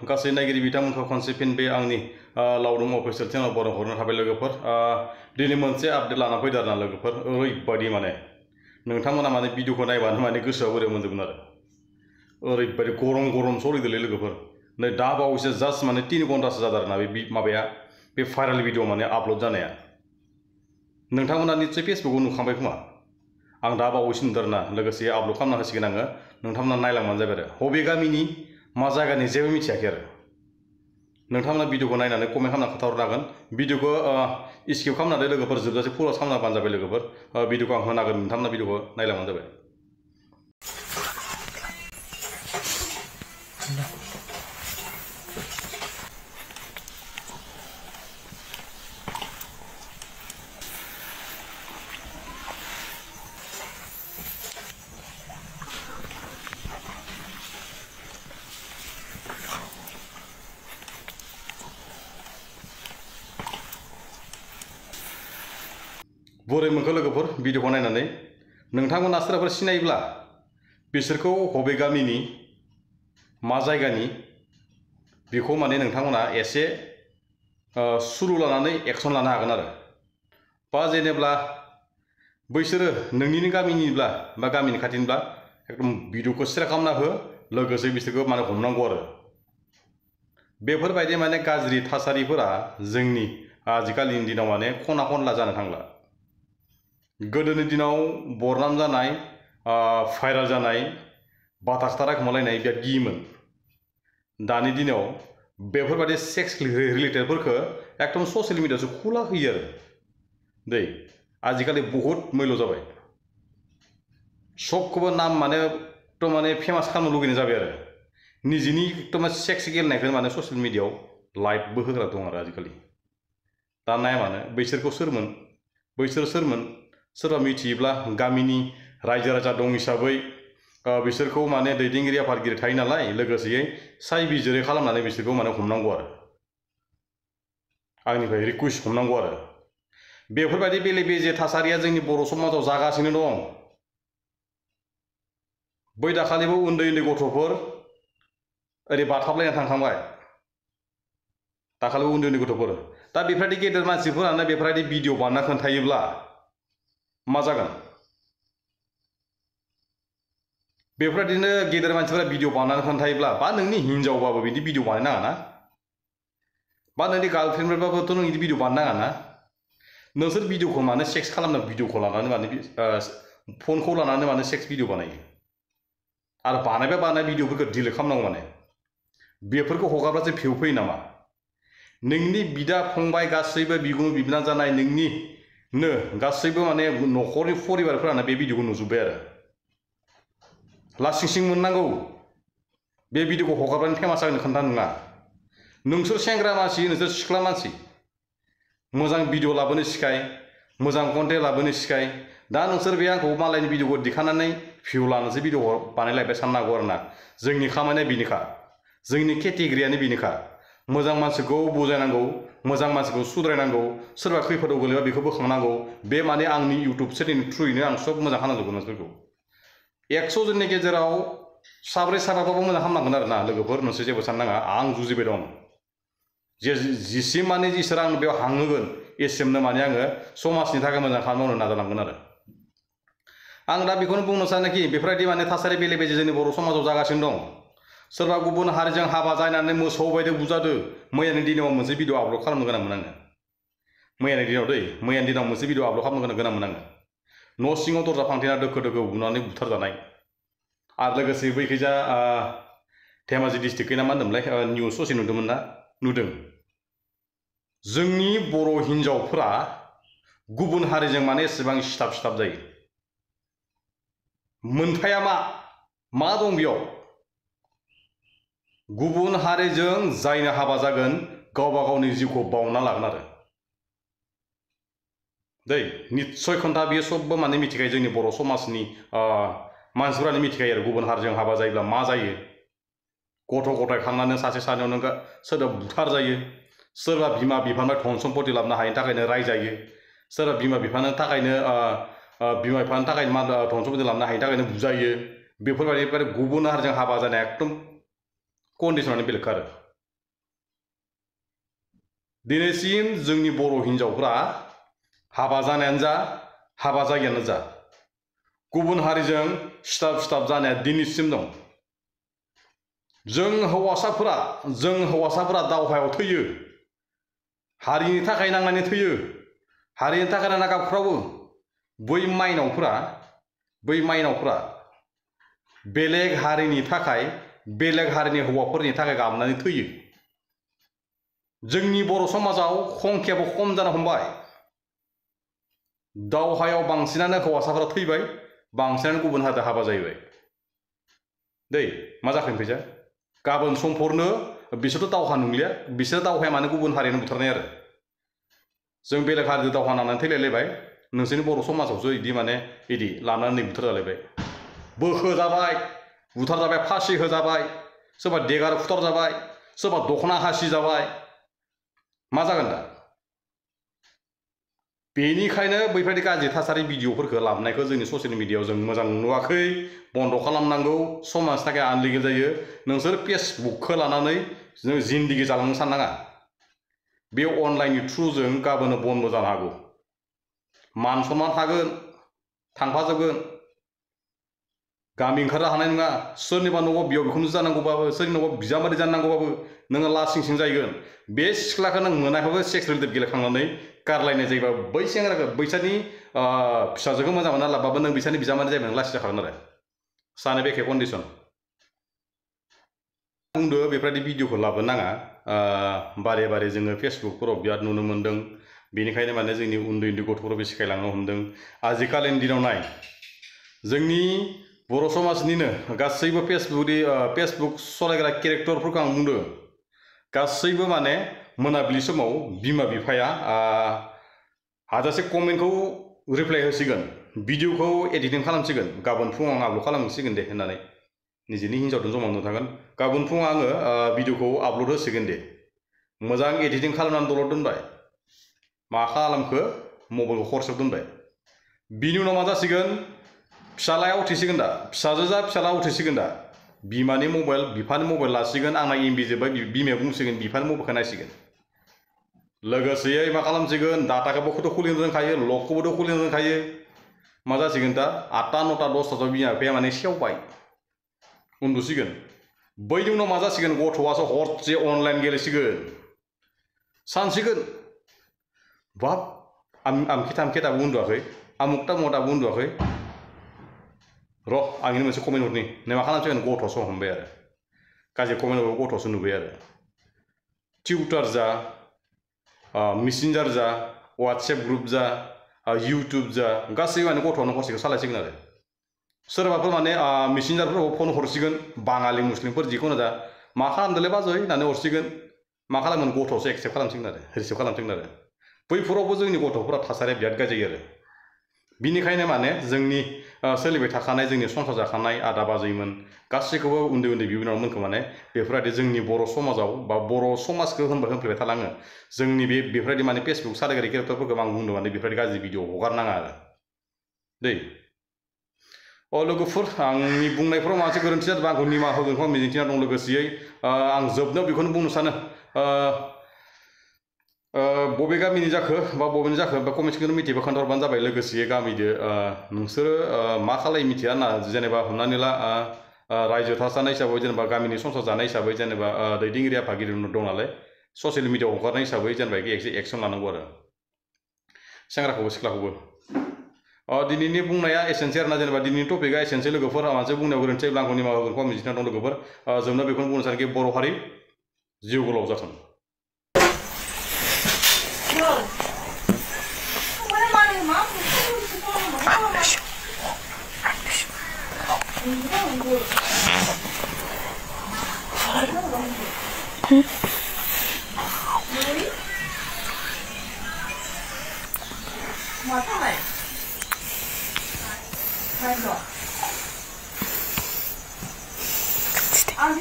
गासै नायगिरि बिथांमोनखौ खनसे फिन बे आंनि लावदुम अफिसियेल चेनेल बरायहरनो थाबाय लोगोफोर। दिनै मोनसे आपडेट लाना फैदों आरोना लोगोफोर। ओरैबायदि माने नोंथांमोना माने भिडिअखौ नायबानो माने गोसोआ बोरै मोनजोबगोन आरो ओरैबायदि गरम गरम सलिदोंलै लोगोफोर। नै दा बावैसो जास्ट माने 3 घन्टासो जादों आरोना बे माबाया बे भाइरेल भिडिअ माने आपल'ड जानाया। नोंथांमोना निश्चय फेसबुकआव नुखांबाय खोमा। आं दा बावैसो नुदों आरोना, लोगोसे आपल'ड खालामना होसिगोन आङो। नोंथांमोना नायलांबानो जाबाय आरो बबे गामिनि मा जायगानि जेबो मिथियाखै आरो। नोंथांमोना भिडिअखौ नायनानै कमेन्ट खालामना खोन्थाहरनो हागोन। भिडिअखौ स्किप खालामनानै लोगोफोर जोबजासे फुरा खालामनाबानो जाबाय लोगोफोर। भिडिअखौ आं होनो हागोन, नोंथांमोना भिडिअखौ नायलांबानो जाबाय। बोरै मोनखो लोगोफोर भिडिअखौ नायनानै? नोंथांमोना सोरबाफोर सिनायोब्ला बिसोरखौ बबे गामिनि मा जायगानि बेखौ माने नोंथांमोना एसे सुलु लानानै एक्सन लानो हागोन आरो। बा जेनेब्ला बैसोरो नोंनिनो गामिनिब्ला बा गामिनि खाथिनिब्ला एकदम भिडिअखौ शेयार खालामना हो, लोगोसे बिसोरखौ माने हमनांगौ आरो। बेफोरबायदि माने गाज्रि थासारिफोरा जोंनि आजिखालिनि दिनाव माने खना खनला जानो थांला। गोदोनि दिनाव बरनाम जानाय, भाइरेल जानाय, बाथासथारा खोमालायनाय बिराद गियोमोन। दानि दिनाव बेफोरबायदि सेक्स रिलेटेडफोरखौ एकदम ससियेल मिडियायावसो खुला होयो आरो दै। आजिखालि बहुत मैल' जाबाय। सबखौबो नाम माने एकदम माने फेमास खालामनो लुगैनाय जाबाय आरो। निजिनि एकदम सेक्स गेलेनायखौ माने ससियेल मिडियायाव लाइभबो होग्रा दं आरो आजिखालि। दा नाया मानो बैसोरखौ सोरमोन, बैसोर सोरमोन? सोरबा मिथियोब्ला गामिनि रायजो राजा दं हिसाबै बिसोरखौ माने दैदेनगिरि आफादगिरि थायो नालाय, लोगोसेयै सायबिजिरै खालामनानै बिसोरखौ माने हमनांगौ आरो। आंनिफ्राय रिकुवेस्ट हमनांगौ आरो। बेफोरबायदि बेले बेजे थासारिया जोंनि बर' समाजाव जागासिनो दं। बै दाखालिबो उन्दै उन्दै गथ'फोर ओरै बाथाबलायना थांखांबाय। दाखालिबो उन्दै उन्दै गथ'फोर। दा बेफोरबायदि गेदेर मानसिफोरानो बेफोरबायदि भिडिअ बानायना खोन्थायोब्ला मा जागोन? बेफोरबायदिनो गेदेर मानसिफोरा भिडिअ बानायनानै खोन्थायोब्ला, बा नोंनि हिनजावबाबो बिदि भिडिअ बानायनाङा ना, बा नोंनि गार्लफ्रेन्डबाबोथ' नों बिदि भिडिअ बानायनाङा ना। नोंसोर भिडिअखौ मानो सेक्स खालामनो भिडिअखौ लानानै माने फनखौ लानानै मानो सेक्स भिडिअ बानायो? आरो बानाय भिडिअफोरखौ डिलिट खालामनांगौ माने। बेफोरखौ हगारब्लासो भिउ फैयो नामा? नोंनि बिदा फंबाय गासैबो बिगुमै बिबोनां जानाय नोंनिनो गासैबो माने न'खरनि परिबारफोरानो बे भिडिअखौ नुजोब्बाय आरो। लासिं सिं मोननांगौ बे भिडिअखौ हगारबानो फेमास जागोन खोन्था नङा। नोंसोर सेंग्रा मानसि, नोंसोर सिख्ला मानसि, मोजां भिडिअ लाबोनो सिखाय, मोजां कन्टेन्ट लाबोनो सिखाय। दा नोंसोर बे आंखौ मालायनि भिडिअखौ दिखांनानै भिउ लानोसो भिडिअ बानायलायबाय साननो हागौ आरो ना। जोंनि खामानिया बेनोखा, जोंनि केटेगरियानो बेनोखा। मोजां मानसिखौ बुजायनांगौ, मोजां मानसिखौ सुद्रायनांगौ, सोरबा खैफोदाव गोलैबा बेखौ बोखांनांगौ। बे माने आंनि इउटुब चेनेलनि थ्रुयैनो आं सब मोजां खालामजोबगोन मानसिफोरखौ। 100 जननि गेजेराव साब्रै साबाबाबो मोजां खालामनांगोन आरो ना लोगोफोर। नोंसोर जेबो साननाङा, आं जुजिबाय दं। जिसिम माने इसोर आं बेयाव हांहोगोन एसेमनो माने आङो समाजनि थाखाय मोजां खामानि मावनो नाजालांगोन आरो। आं दा बेखौनो बुंनो सानोखि बेफोरबायदि माने थासारि बेले बेजे जोंनि बर' समाजाव जागासिनो दं। सोरबा गुबुन हारिजों हाबा जानानै मोसौ बायदि बुजादो। मैयानि दिनाव मोनसे भिडिअ आपल'ड खालामनो गोनांमोन आङो। मैयानि दिनाव मोनसे भिडिअ आपल'ड खालामनो गोनांमोन आङो। न' सिङाव दरजा फांथेना दोखो दोखो बुनानै बुथारजानाय। आरो लोगोसे बैखैजा धेमाजि डिस्ट्रिक्टखै ना मा होनदोंमोनलाय, निउस ससे नुदोंमोन ना, नुदों। जोंनि बर' हिन्जावफोरा गुबुन हारिजों माने एसेबां सिथाब सिथाब जायो। मोनथाया मा दं बेयाव? गुबुन हारिजों जायनो हाबा जागोन गावबा गावनि जिउखौ बावना लागोन आरो दै। निस्सय खोन्था बेयो सबबो माने मिथिखायो, जोंनि बर' समाजनि मानसिफोरानो मिथिखायो आरो गुबुन हारिजों हाबा जायोब्ला मा जायो। गथ' गथाय खांनानै सासे सानैयावनो सोरबा बुथार जायो, सोरबा बिमा बिफानिफ्राय धन सम्पति लाबोनो हायिनि थाखायनो रायजायो, सोरबा बिमा बिफानि थाखायनो मा धन सम्पति लाबोनो हायिनि थाखायनो बुजायो। बेफोरबायदि गुबुन हारिजों हाबा जानाया एकदम कन्डिसनानो बेलेगखा आरो। दिनैसिम जोंनि बर' हिन्जावफ्रा हाबा जानायानो जा हाबा जायियानो जा गुबुन हारिजों सिथाब जानाया दिनैसिम दं। जों हौवासाफोरा दावहायाव थैयो, हारिनि थाखाय नांनानै थैयो, हारिनि थाखाय नांना गाबख्रावो। बै माइनावफ्रा बेलेग हारिनि थाखाय बेलेग हारिनि हौवाफोरनि थाखाय गाबनानै थैयो। जोंनि बर' समाजाव संख्याबो खम जानो हमबाय। दावहायाव बांसिनानो हौवासाफोरा थैबाय, बांसिनानो गुबुन हारिजों हाबा जाहैबाय। मा जाखो ओमफ्राय गाबोन समफोरनो बिसोरथ' दावहा नंलिया, बिसोर दावहाया माने गुबुन हारिनो बुथारनाय आरो। जों बेलेग हारिजों दावहा नांनानै थैलायलायबाय, नोंसोरनि बर' समाजावसो इदि लानानै बुथार जालायबाय। बोखोजाबाय, बुथार जाबाय, फासि होजाबाय, सोरबा देगार फुथार जाबाय, सोरबा दखना हासि जाबाय। मा जागोन दा? बेनिखायनो बैफोरबायदि गाज्रि थासारि भिडिअफोरखौ लाबोनायखौ जोंनि ससियेल मिडियायाव जों मोजां नुवाखै, बन्द खालामनांगौ। समाजनि थाखाय आनलिगेल जायो। नोंसोर फेसबुकखौ लानानै जों जिन्दगि जालांनो साननाङा। बे अनलाइननि थ्रुजों गाबोन बन्द जानो हागौ। मान सन्मान थागोन, थांफाजोबगोन। गामि ओंखारनो हानाय नङा। सोरनिबा न'आव बिहाव बिखुनजो जानांगौबाबो, सोरनिबा बिजामादै जानांगौबाबो नोङो लासिं जाहैगोन। बे सिख्लाखौ नों मोनाखैबाबो सेक्स रिलेटिभ गेलेखांनानै गारलायनाय जायोबा बै सेंग्राखौ बैसानि फिसाजोखौ मोजां मोनना लाबाबो नों बैसानि बिजामादै जायोबा नों लासि जाखागोन आरो। सानो बेखे कन्डिसन। बुंदो बेफोरबायदि भिडिअखौ लाबोनो नाङा। बारे जोङो फेसबुकफोराव बिराद नुनो मोन्दों। बेनिखायनो माने जोंनि उन्दै गथ'फोरबो सिखायलांनो हमदों। आजिखालिनि दिनाव नाय, जोंनि बर' समाजनिनो गासैबो फेसबुक सालायग्रा केरेक्टरफोरखौ आं बुंदों। गासैबो माने मोनाबिलि समाव बिमा बिफाया हाजासे कमेन्टखौ रिप्लाइ होसिगोन, भिडिअखौ एडिटिं खालामसिगोन, गाबोन फुङाव आं आपल'ड खालामसिगोन दे होननानै। निजेनि हिन्जावजों जमा नुनो थागोन, गाबोन फुङाव आङो भिडिअखौ आपल'ड होसिगोन दे। मोजां एडिटिं खालामनानै दलद दोनबाय। मा खालामखो? मबाइलखौ हरसेयाव दोनबाय। बिनि उनाव मा जासिगोन? फिसालाया उठिसिगोन दा, फिसाजो जा फिसाला उठिसिगोन दा। बिमानि मबाइल, बिफानि मबाइल लासिगोन, आंना एमबि जोब्बाय, बिमाया बुंसिगोन, बिफानि मबाइलखौ नायसिगोन। लोगोसेयै मा खालामसिगोन? डाटाखौबोथ' खुलिनो रोंखायो, लकखौबोथ' खुलिनो रोंखायो। मा जासिगोन दा? 8टा 9टा 10टासोआव बिमा बिफाया माने सेवबाय, उन्दुसिगोन। बैनि उनाव मा जासिगोन? गथ'आसो हरसे अनलाइन गेलेसिगोन, सानसिगोन। बाब आमखि थामखि दाबो उन्दुवाखै, आमुक तामुक दाबो उन्दुवाखै। र' आंनि मोनसे कमेन्ट हरनि। मा खालामसिगोन? गथ'सो हमबाय आरो। गाज्रि कमेन्ट हरबाबो गथ'सो नुबाय आरो। टुइटार जा, मेसेन्जार जा, वाट्सएप ग्रुप जा, इउटुब जा, गासैबो माने गथ'आनो हरसेखौ सालायसिगोन आरो। सोरबाफोर माने मेसेन्जारफोराव फन हरसिगोन, बाङालि मुस्लिमफोर जिखुनु जा, मा खालामदोंलै बाजै होननानै हरसिगोन। मा खालामगोन? गथ'आसो एक्सेप्ट खालामसिगोन आरो, रिसिभ खालामसिगोन आरो। बैफोरावबो जोंनि गथ'फोरा थासारिया बिराद गाज्रि आरो। बिनिखायनो माने जोंनि सोलिबाय थाखानाय, जोंनि संसार जाखानाय आदा बाजैमोन गासैखौबो उन्दै बिब' बिनानावमोनखौ माने बेफोरबायदि जोंनि बर' समाजाव बा बर' समाजखौ होनफैबाय थालाङो। जोंनि बेफोरबायदि माने फेसबुक सालायग्रा केरेक्टारफोरखौ आं बुंदों माने बेफोरबायदि गाज्रि भिडिअ हगारनाङा आरो दै। लोगोफोर, आंनि बुंनायफोराव माबा मोनसे गोरोन्थि जादोंबा आंखौ निमाहा होगोनखौ आं मिजिंथिना दं। लोगोसेयै आं जोबनायाव बेखौनो बुंनो सानो, बबे गामिनि जाखो बा बबेनि जाखो बा कमेन्टखौनो मिथियोबा खोन्थाहरबानो जाबाय। लोगोसे गामिदो नोंसोरो मा खालाय मिथिया ना, जेनेबा हमनानै ला रायजो थासानाय हिसाबै, जेनेबा गामिनि संसार जानाय हिसाबै, जेनेबा दैदेनगिरि आफादगिरि दं नालाय, ससियेल मिडियाआव हगारनाय हिसाबै जेनेबा एसे एक्सन लानांगौ आरो सेंग्राखौबो सिख्लाखौबो। दिनैनि बुंनाया एसेनोसै आरोना, जेनेबा दिनैनि टपिकआ एसेनोसै। लोगोफोर, मोनसे बुंनायाव गोरोन्थि जायोब्ला आंखौ निमाहा होगोनखौ आं मिजिंथिना दं। लोगोफोर, जोबनो बेखौनो बुंनो सानोखि बर' हारि जिउ गोलाव जाथों। Ang